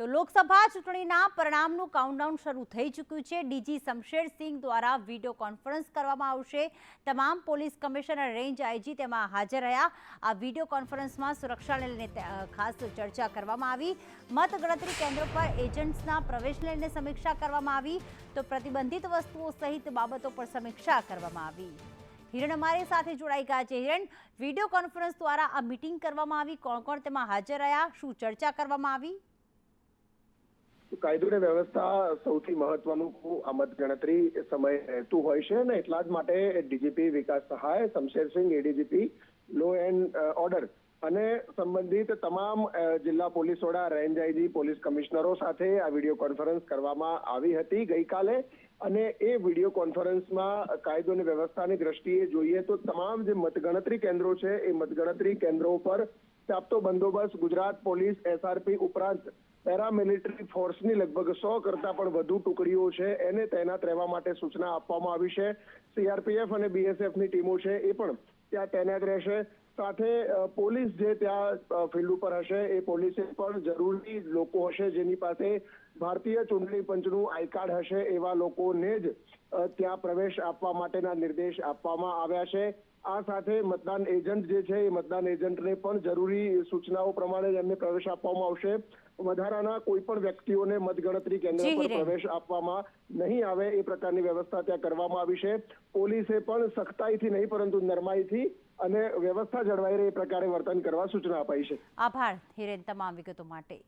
તો લોકસભા ચૂંટણીના પરિણામનું કાઉન્ટડાઉન શરૂ થઈ ચૂક્યું છે। ડીજી શમશેરસિંહ દ્વારા વિડીયો કોન્ફરન્સ કરવામાં આવશે। તમામ પોલીસ કમિશનર, રેન્જ આઈજી તેમાં હાજર રહ્યા। આ વિડીયો કોન્ફરન્સમાં સુરક્ષાને લઈને ખાસ ચર્ચા કરવામાં આવી। મતગણતરી કેન્દ્રો પર એજન્ટ્સના પ્રવેશને લઈને સમીક્ષા કરવામાં આવી, તો પ્રતિબંધિત વસ્તુઓ સહિત બાબતો પર સમીક્ષા કરવામાં આવી। હિરણ અમારી સાથે જોડાઈ ગયા છે। હિરણ, વિડીયો કોન્ફરન્સ દ્વારા આ મીટિંગ કરવામાં આવી, કોણ કોણ તેમાં હાજર રહ્યા, શું ચર્ચા કરવામાં આવી? કાયદો અને વ્યવસ્થા સૌથી મહત્વનું આ મતગણતરી સમય રહેતું હોય છે અને એટલા જ માટે ડીજીપી વિકાસ સહાય, Shamsher Singh ADGP law and order અને સંબંધિત તમામ જિલ્લા પોલીસ વડા, રેન્જ આઈજી, પોલીસ કમિશનરો સાથે આ વિડીયો કોન્ફરન્સ કરવામાં આવી હતી ગઈકાલે। અને એ વિડીયો કોન્ફરન્સમાં કાયદો અને વ્યવસ્થાની દ્રષ્ટિએ જોઈએ તો તમામ જે મતગણતરી કેન્દ્રો છે એ મતગણતરી કેન્દ્રો પર ચાપતો બંદોબસ્ત ગુજરાત પોલીસ, એસઆરપી ઉપરાંત પેરામિલિટરી ફોર્સની લગભગ 100 કરતા પણ વધુ ટુકડીઓ છે એને તૈનાત રહેવા માટે સૂચના આપવામાં આવી છે। સીઆરપીએફ અને બીએસએફની ટીમો છે એ પણ ત્યાં તૈનાત રહેશે। સાથે પોલીસ જે ત્યાં ફિલ્ડ ઉપર હશે એ પોલીસે પણ જરૂરી લોકો હશે જેની પાસે ભારતીય ચૂંટણી પંચનું આઈ કાર્ડ હશે એવા લોકોને જ ત્યાં પ્રવેશ આપવા માટેના નિર્દેશ આપવામાં આવ્યા છે। આ સાથે મતદાન એજન્ટ જે છે એ મતદાન એજન્ટને પણ જરૂરી સૂચનાઓ પ્રમાણે એમને પ્રવેશ આપવામાં આવશે। વધારાના કોઈ પણ વ્યક્તિઓને મતગણતરી કેન્દ્ર પર પ્રવેશ આપવામાં નહીં આવે એ પ્રકારની વ્યવસ્થા ત્યાં કરવામાં આવી છે। પોલીસે પણ સખ્તાઈથી નહીં પરંતુ નરમાઈથી અને વ્યવસ્થા જળવાઈ રહે એ પ્રકારે વર્તન કરવા સૂચના અપાઈ છે। આભાર હિરેન તમામ વિગતો માટે।